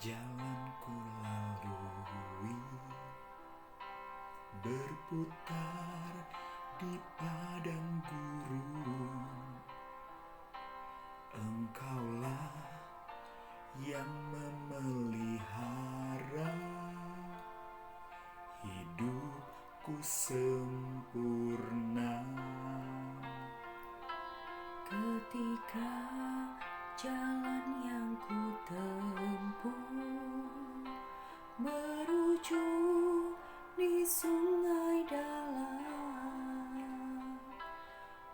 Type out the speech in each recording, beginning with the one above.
Jalan ku lalui berputar di padang gurun. Engkaulah yang memelihara hidupku sempurna. Ketika jalan yang ku tempuh merujuk di sungai dalam,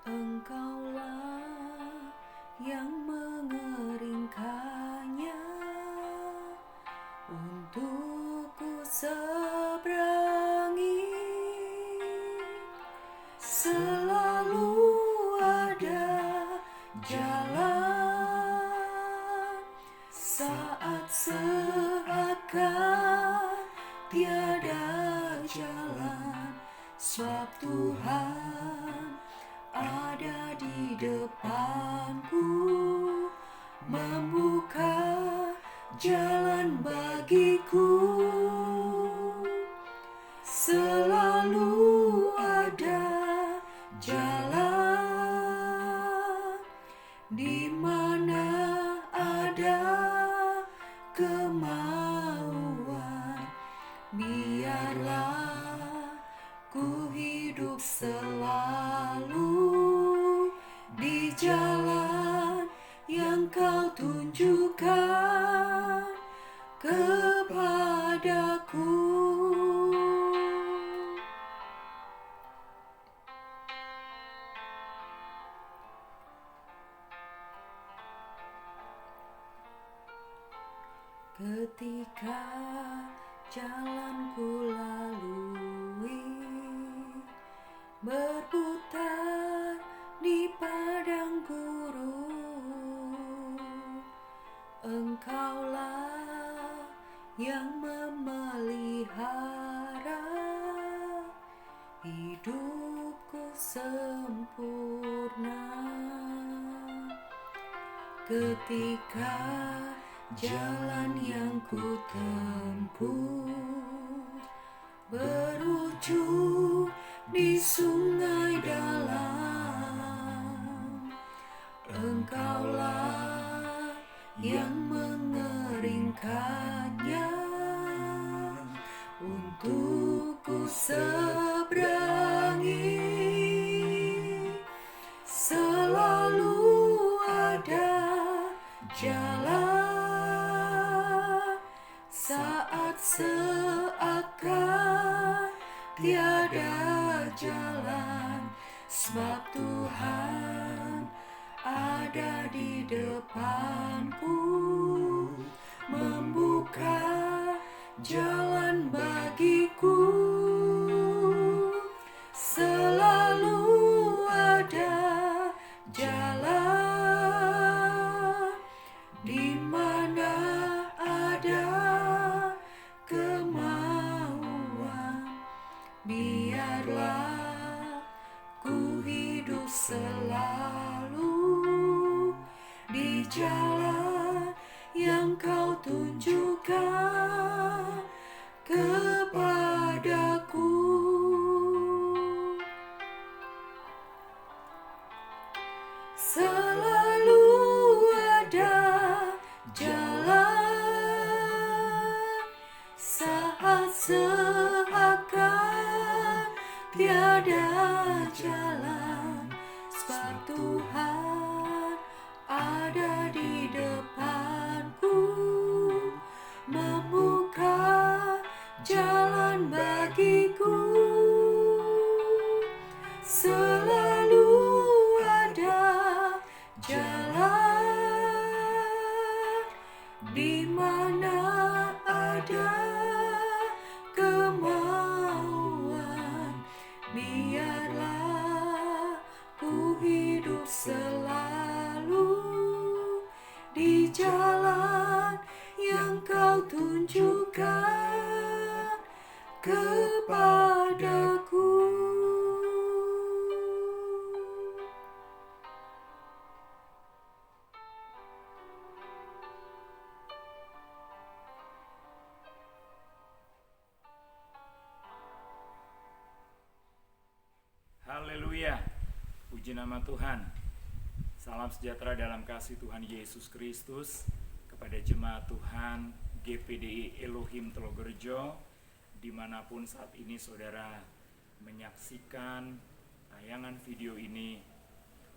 Engkaulah yang mengeringkannya untukku seberangi. Selalu ada jalan saat seakan tiada jalan, sebab Tuhan ada di depanku, membuka jalan bagiku. Selalu ada jalan di mana ada kemauan. Biarlah ku hidup selalu di jalan yang Kau tunjukkan kepadaku. Ketika jalan ku lalui berputar di padang gurun, Engkaulah yang memelihara hidupku sempurna. Ketika jalan yang ku tempuh berujung di sungai dalam, Engkaulah yang mengeringkannya untukku seberangi. Selalu ada jalan saat seakan tiada jalan, sebab Tuhan ada di depanku, membuka jalan bagiku. Selalu ada jalan di mana ada kemauan. Biarlah ku hidup selalu di jalan yang Kau tunjukkan kepadaku. Selalu ada jalan saat seakan tiada jalan, sebab Tuhan ada di depanku, membuka jalan bagiku. Selalu ada jalan di mana ada kemauan. Biarlah ku hidup selalu di jalan yang Kau tunjukkan kepadaku. Puji nama Tuhan. Salam sejahtera dalam kasih Tuhan Yesus Kristus kepada jemaat Tuhan GPDI Elohim Telogorejo, dimanapun saat ini saudara menyaksikan tayangan video ini.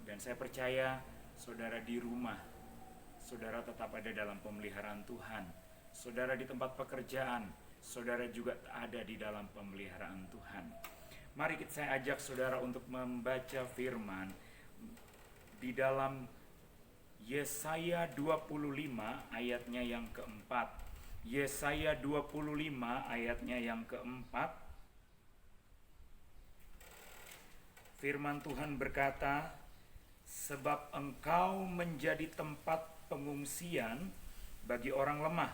Dan saya percaya saudara di rumah, saudara tetap ada dalam pemeliharaan Tuhan. Saudara di tempat pekerjaan, saudara juga ada di dalam pemeliharaan Tuhan. Mari saya ajak saudara untuk membaca firman di dalam Yesaya 25 ayatnya yang keempat. Yesaya 25 ayatnya yang keempat. Firman Tuhan berkata, sebab engkau menjadi tempat pengungsian bagi orang lemah,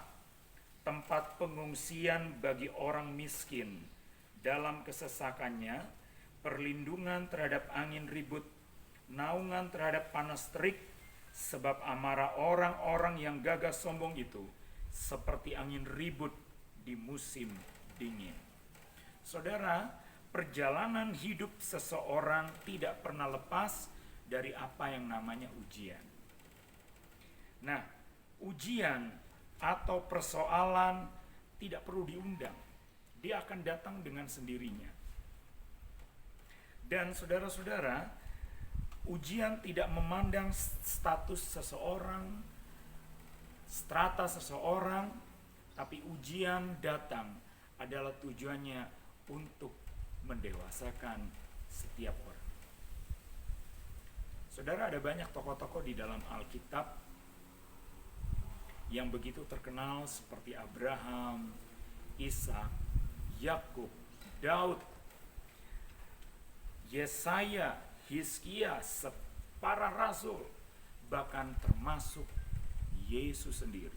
tempat pengungsian bagi orang miskin, dalam kesesakannya, perlindungan terhadap angin ribut, naungan terhadap panas terik, sebab amarah orang-orang yang gagah sombong itu seperti angin ribut di musim dingin. Saudara, perjalanan hidup seseorang tidak pernah lepas dari apa yang namanya ujian. Nah, ujian atau persoalan tidak perlu diundang. Dia akan datang dengan sendirinya. Dan saudara-saudara, ujian tidak memandang status seseorang, strata seseorang, tapi ujian datang adalah tujuannya untuk mendewasakan setiap orang. Saudara, ada banyak tokoh-tokoh di dalam Alkitab yang begitu terkenal seperti Abraham, Ishak, Yakub, Daud, Yesaya, Hizkia, para rasul, bahkan termasuk Yesus sendiri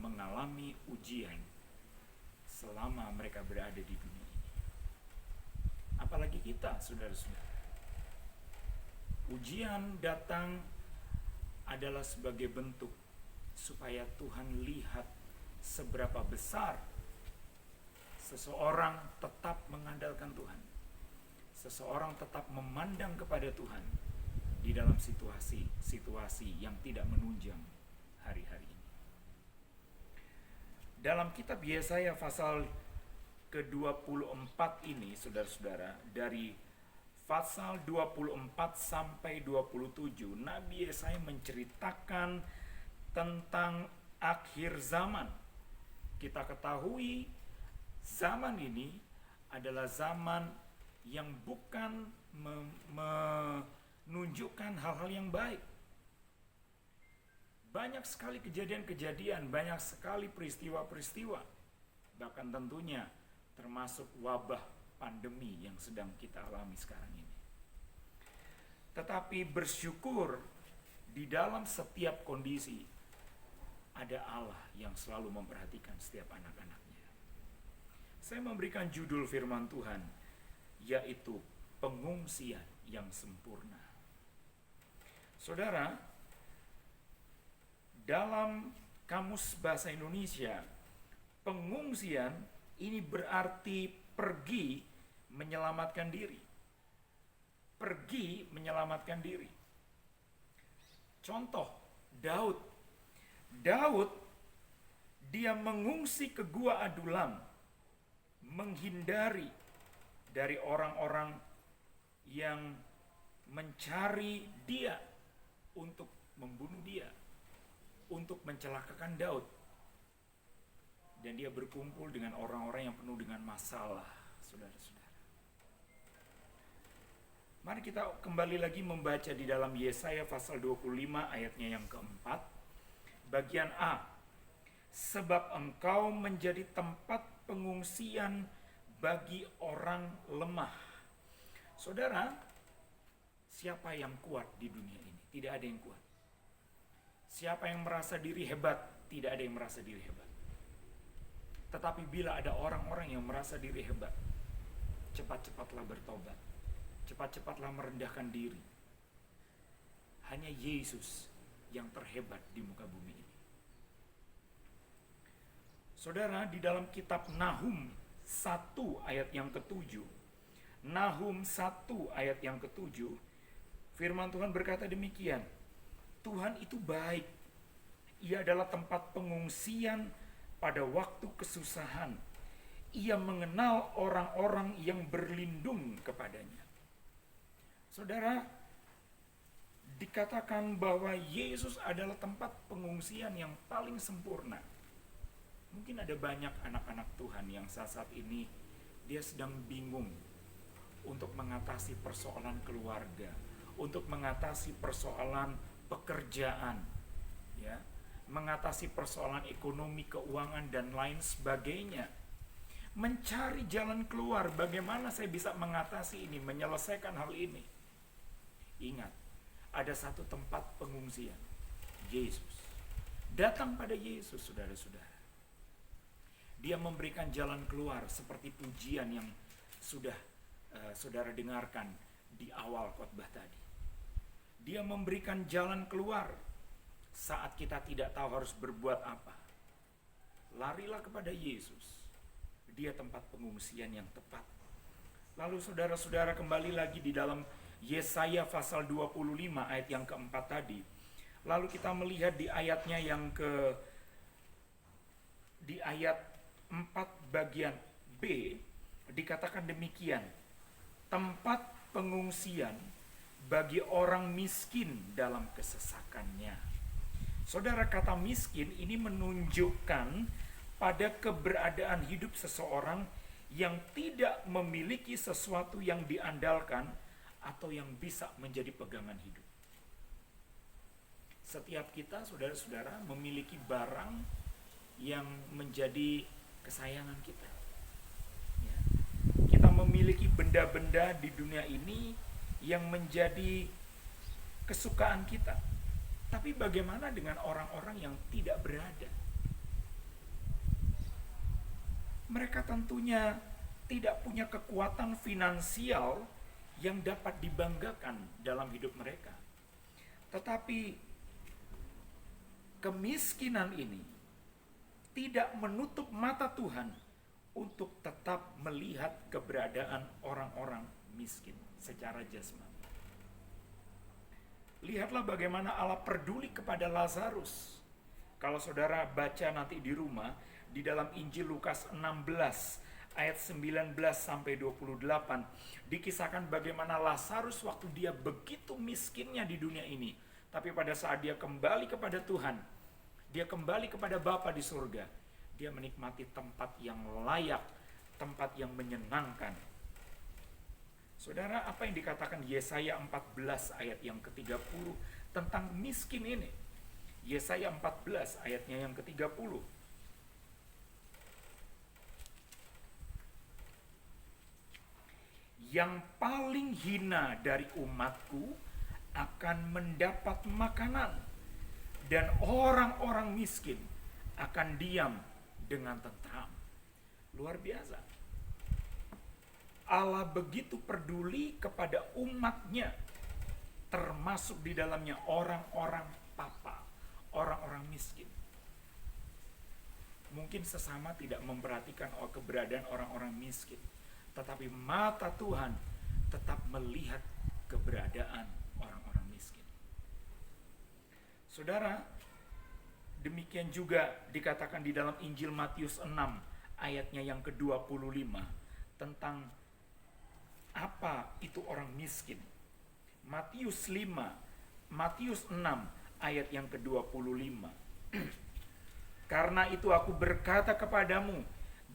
mengalami ujian selama mereka berada di dunia ini. Apalagi kita, saudara-saudara. Ujian datang adalah sebagai bentuk supaya Tuhan lihat seberapa besar seseorang tetap mengandalkan Tuhan. Seseorang tetap memandang kepada Tuhan di dalam situasi yang tidak menunjang hari-hari ini. Dalam kitab Yesaya pasal ke-24 ini, saudara-saudara, dari pasal 24 sampai 27, Nabi Yesaya menceritakan tentang akhir zaman. Kita ketahui zaman ini adalah zaman yang bukan menunjukkan hal-hal yang baik. Banyak sekali kejadian-kejadian, banyak sekali peristiwa-peristiwa. Bahkan tentunya termasuk wabah pandemi yang sedang kita alami sekarang ini. Tetapi bersyukur di dalam setiap kondisi ada Allah yang selalu memperhatikan setiap anak-anaknya. Saya memberikan judul firman Tuhan, yaitu pengungsian yang sempurna. Saudara, dalam Kamus Bahasa Indonesia, pengungsian ini berarti pergi menyelamatkan diri. Pergi menyelamatkan diri. Contoh, Daud, dia mengungsi ke Gua Adulam, menghindari dari orang-orang yang mencari dia untuk membunuh dia, untuk mencelakakan Daud. Dan dia berkumpul dengan orang-orang yang penuh dengan masalah, saudara-saudara. Mari kita kembali lagi membaca di dalam Yesaya pasal 25 ayatnya yang keempat, bagian A. Sebab engkau menjadi tempat pengungsian bagi orang lemah. Saudara, siapa yang kuat di dunia ini? Tidak ada yang kuat. Siapa yang merasa diri hebat? Tidak ada yang merasa diri hebat. Tetapi bila ada orang-orang yang merasa diri hebat, cepat-cepatlah bertobat. Cepat-cepatlah merendahkan diri. Hanya Yesus yang terhebat di muka bumi ini. Saudara, di dalam kitab Nahum 1 ayat yang ke-7, Nahum 1 ayat yang ke-7, Firman Tuhan berkata demikian, Tuhan itu baik. Ia adalah tempat pengungsian pada waktu kesusahan. Ia mengenal orang-orang yang berlindung kepadanya. Saudara, dikatakan bahwa Yesus adalah tempat pengungsian yang paling sempurna. Mungkin ada banyak anak-anak Tuhan yang saat ini dia sedang bingung untuk mengatasi persoalan keluarga, untuk mengatasi persoalan pekerjaan, ya, mengatasi persoalan ekonomi, keuangan, dan lain sebagainya. Mencari jalan keluar, bagaimana saya bisa mengatasi ini, menyelesaikan hal ini. Ingat, ada satu tempat pengungsian, Yesus. Datang pada Yesus, saudara-saudara. Dia memberikan jalan keluar seperti pujian yang sudah saudara dengarkan di awal khotbah tadi. Dia memberikan jalan keluar saat kita tidak tahu harus berbuat apa. Larilah kepada Yesus. Dia tempat pengungsian yang tepat. Lalu saudara-saudara kembali lagi di dalam Yesaya pasal 25 ayat yang keempat tadi. Lalu kita melihat di ayatnya di ayat 4 bagian B dikatakan demikian. Tempat pengungsian bagi orang miskin dalam kesesakannya. Saudara, kata miskin ini menunjukkan pada keberadaan hidup seseorang yang tidak memiliki sesuatu yang diandalkan atau yang bisa menjadi pegangan hidup. Setiap kita, saudara-saudara, memiliki barang yang menjadi kesayangan kita. Ya. Kita memiliki benda-benda di dunia ini yang menjadi kesukaan kita. Tapi bagaimana dengan orang-orang yang tidak berada? Mereka tentunya tidak punya kekuatan finansial yang dapat dibanggakan dalam hidup mereka. Tetapi kemiskinan ini tidak menutup mata Tuhan untuk tetap melihat keberadaan orang-orang miskin secara jasmani. Lihatlah bagaimana Allah peduli kepada Lazarus. Kalau saudara baca nanti di rumah, di dalam Injil Lukas 16 ayat 19 sampai 28 dikisahkan bagaimana Lazarus waktu dia begitu miskinnya di dunia ini, tapi pada saat dia kembali kepada Tuhan, dia kembali kepada Bapa di surga, dia menikmati tempat yang layak, tempat yang menyenangkan. Saudara, apa yang dikatakan Yesaya 14 ayat yang ke-30 tentang miskin ini? Yesaya 14 ayatnya yang ke-30. Yang paling hina dari umatku akan mendapat makanan, dan orang-orang miskin akan diam dengan tentram. Luar biasa. Allah begitu peduli kepada umatnya, termasuk di dalamnya orang-orang papa, orang-orang miskin. Mungkin sesama tidak memperhatikan keberadaan orang-orang miskin, tetapi mata Tuhan tetap melihat keberadaan orang-orang miskin. Saudara, demikian juga dikatakan di dalam Injil Matius 6 ayatnya yang ke-25 tentang apa itu orang miskin. Matius 6 ayat yang ke-25. Karena itu aku berkata kepadamu,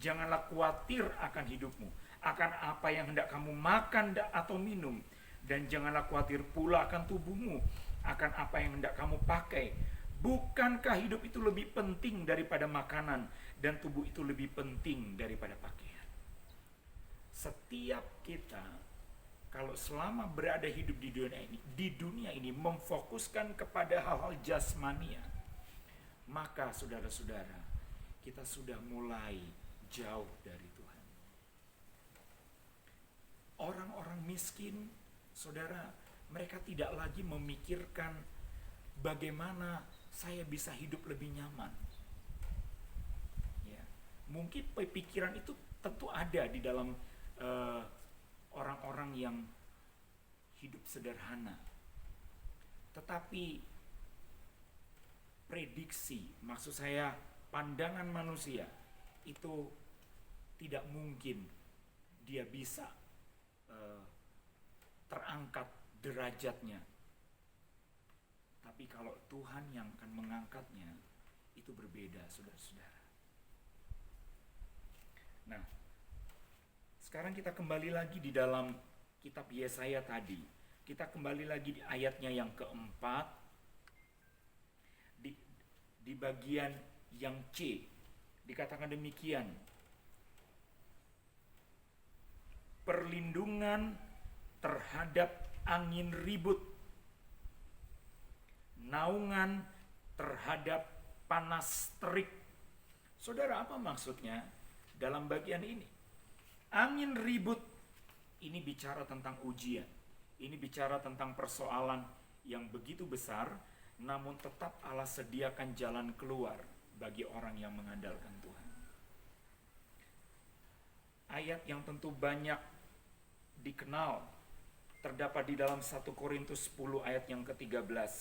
janganlah khawatir akan hidupmu, akan apa yang hendak kamu makan atau minum, dan janganlah khawatir pula akan tubuhmu, akan apa yang hendak kamu pakai. Bukankah hidup itu lebih penting daripada makanan, dan tubuh itu lebih penting daripada pakaian? Setiap kita, kalau selama berada hidup di dunia ini memfokuskan kepada hal-hal jasmania, maka saudara-saudara, kita sudah mulai jauh dari Tuhan. Orang-orang miskin, saudara, mereka tidak lagi memikirkan bagaimana saya bisa hidup lebih nyaman. Ya, mungkin pikiran itu tentu ada di dalam orang-orang yang hidup sederhana. Tetapi prediksi, maksud saya pandangan manusia itu tidak mungkin dia bisa terangkat derajatnya. Tapi kalau Tuhan yang akan mengangkatnya, itu berbeda, saudara-saudara. Nah, sekarang kita kembali lagi di dalam kitab Yesaya tadi. Kita kembali lagi di ayatnya yang keempat, di bagian yang C, dikatakan demikian. Perlindungan terhadap angin ribut, naungan terhadap panas terik. Saudara, apa maksudnya dalam bagian ini? Angin ribut ini bicara tentang ujian. Ini bicara tentang persoalan yang begitu besar, namun tetap Allah sediakan jalan keluar bagi orang yang mengandalkan Tuhan. Ayat yang tentu banyak dikenal terdapat di dalam 1 Korintus 10 ayat yang ke-13.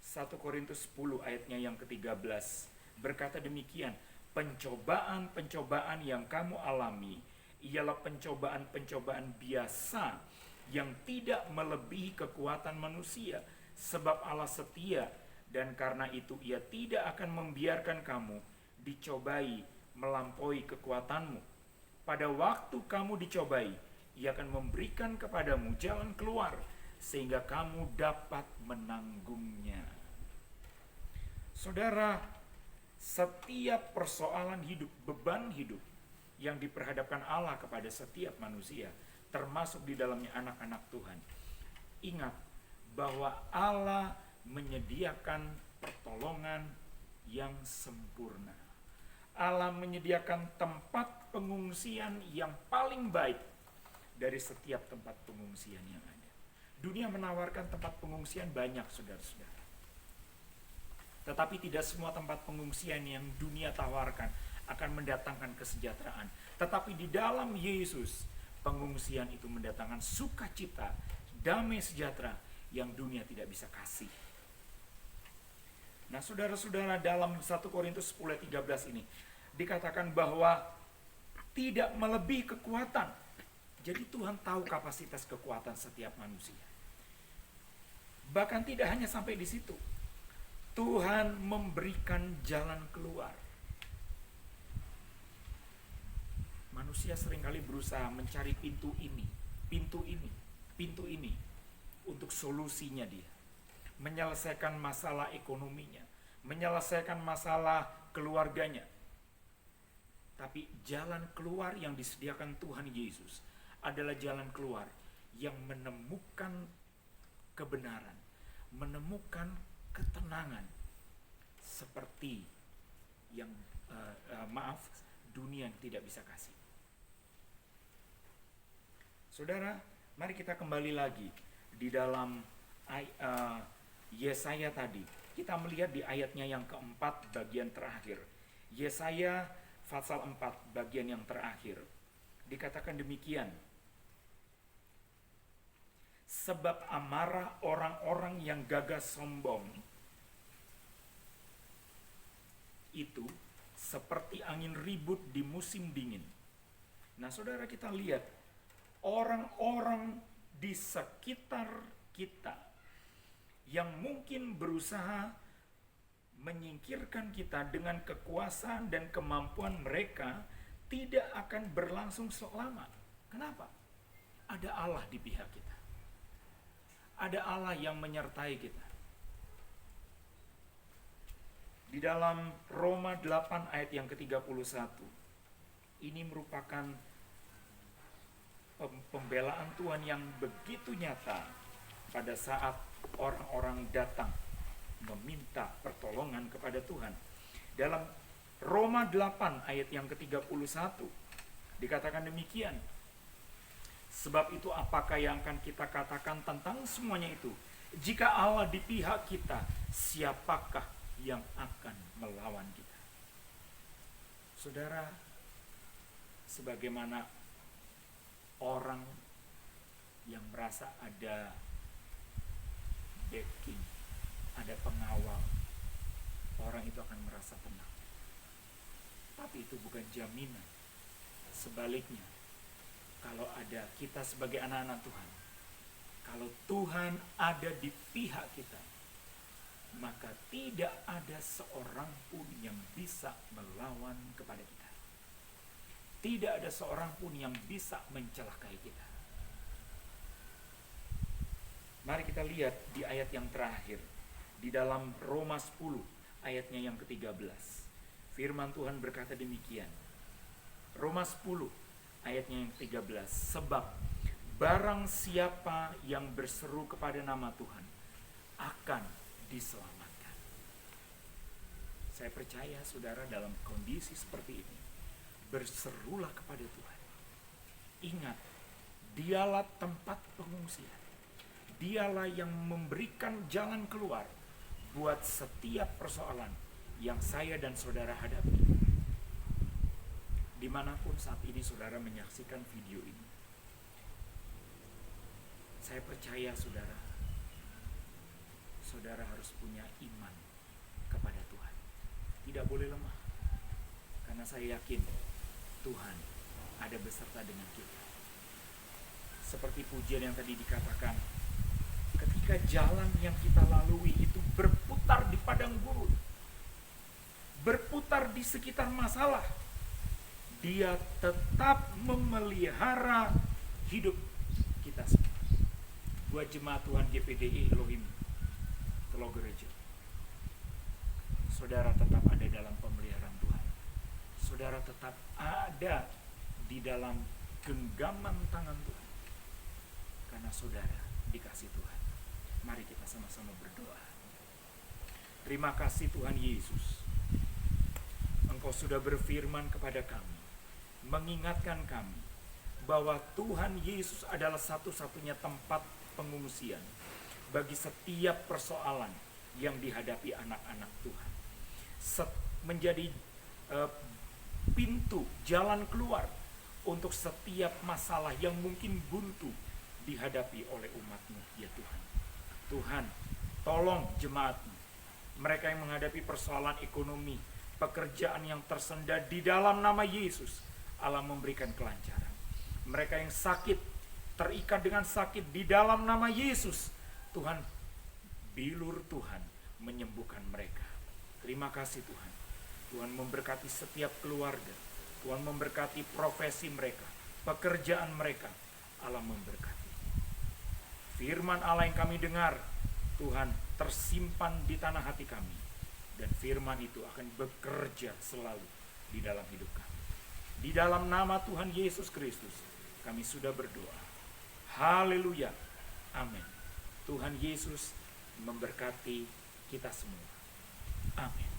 1 Korintus 10 ayatnya yang ke-13 berkata demikian, pencobaan-pencobaan yang kamu alami ialah pencobaan-pencobaan biasa yang tidak melebihi kekuatan manusia, sebab Allah setia dan karena itu Ia tidak akan membiarkan kamu dicobai melampaui kekuatanmu. Pada waktu kamu dicobai, Ia akan memberikan kepadamu jalan keluar sehingga kamu dapat menanggungnya. Saudara, setiap persoalan hidup, beban hidup yang diperhadapkan Allah kepada setiap manusia, termasuk di dalamnya anak-anak Tuhan, ingat bahwa Allah menyediakan pertolongan yang sempurna. Allah menyediakan tempat pengungsian yang paling baik dari setiap tempat pengungsian yang ada. Dunia menawarkan tempat pengungsian banyak, saudara-saudara. Tetapi tidak semua tempat pengungsian yang dunia tawarkan akan mendatangkan kesejahteraan. Tetapi di dalam Yesus, pengungsian itu mendatangkan sukacita, damai sejahtera yang dunia tidak bisa kasih. Nah, saudara-saudara, dalam 1 Korintus 10 ayat 13 ini dikatakan bahwa tidak melebihi kekuatan. Jadi Tuhan tahu kapasitas kekuatan setiap manusia. Bahkan tidak hanya sampai di situ. Tuhan memberikan jalan keluar. Manusia seringkali berusaha mencari pintu ini untuk solusinya dia. Menyelesaikan masalah ekonominya, menyelesaikan masalah keluarganya. Tapi jalan keluar yang disediakan Tuhan Yesus adalah jalan keluar yang menemukan kebenaran, menemukan ketenangan seperti yang dunia yang tidak bisa kasih. Saudara, mari kita kembali lagi di dalam Yesaya tadi. Kita melihat di ayatnya yang keempat bagian terakhir. Yesaya pasal 4 bagian yang terakhir. Dikatakan demikian. Sebab amarah orang-orang yang gagah sombong itu seperti angin ribut di musim dingin. Nah, saudara, kita lihat orang-orang di sekitar kita yang mungkin berusaha menyingkirkan kita dengan kekuasaan dan kemampuan mereka tidak akan berlangsung selama. Kenapa? Ada Allah di pihak kita. Ada Allah yang menyertai kita. Di dalam Roma 8 ayat yang ke-31, ini merupakan pembelaan Tuhan yang begitu nyata pada saat orang-orang datang meminta pertolongan kepada Tuhan. Dalam Roma 8 ayat yang ke-31 dikatakan demikian. Sebab itu apakah yang akan kita katakan tentang semuanya itu? Jika Allah di pihak kita, siapakah yang akan melawan kita? Saudara, sebagaimana orang yang merasa ada backing, ada pengawal, orang itu akan merasa tenang. Tapi itu bukan jaminan. Sebaliknya, kalau ada kita sebagai anak-anak Tuhan, kalau Tuhan ada di pihak kita, maka tidak ada seorang pun yang bisa melawan kepada kita. Tidak ada seorang pun yang bisa mencelakai kita. Mari kita lihat di ayat yang terakhir, di dalam Roma 10 ayatnya yang ke-13. Firman Tuhan berkata demikian. Roma 10 ayatnya yang ke-13. Sebab barang siapa yang berseru kepada nama Tuhan akan diselamatkan. Saya percaya saudara dalam kondisi seperti ini, berserulah kepada Tuhan. Ingat, dialah tempat pengungsian. Dialah yang memberikan jalan keluar buat setiap persoalan yang saya dan saudara hadapi. Dimanapun saat ini saudara menyaksikan video ini, saya percaya saudara harus punya iman kepada Tuhan. Tidak boleh lemah. Karena saya yakin Tuhan ada beserta dengan kita. Seperti pujian yang tadi dikatakan, ketika jalan yang kita lalui itu berputar di padang gurun, berputar di sekitar masalah, Dia tetap memelihara hidup kita semua. Buat jemaat Tuhan GPDI Elohim Telogorejo, saudara tetap ada dalam pemeliharaan Tuhan. Saudara tetap ada di dalam genggaman tangan Tuhan. Karena saudara dikasih Tuhan. Mari kita sama-sama berdoa. Terima kasih Tuhan Yesus. Engkau sudah berfirman kepada kami, mengingatkan kami bahwa Tuhan Yesus adalah satu-satunya tempat pengungsian bagi setiap persoalan yang dihadapi anak-anak Tuhan. Menjadi pintu jalan keluar untuk setiap masalah yang mungkin buntu dihadapi oleh umat-Mu, ya Tuhan. Tuhan, tolong jemaat-Mu, mereka yang menghadapi persoalan ekonomi, pekerjaan yang tersendat, di dalam nama Yesus, Allah memberikan kelancaran. Mereka yang sakit, terikat dengan sakit, di dalam nama Yesus, Tuhan, bilur Tuhan menyembuhkan mereka. Terima kasih Tuhan. Tuhan memberkati setiap keluarga. Tuhan memberkati profesi mereka, pekerjaan mereka. Allah memberkati. Firman Allah yang kami dengar, Tuhan, tersimpan di tanah hati kami. Dan firman itu akan bekerja selalu di dalam hidup kami. Di dalam nama Tuhan Yesus Kristus, kami sudah berdoa. Haleluya. Amin. Tuhan Yesus memberkati kita semua. Amin.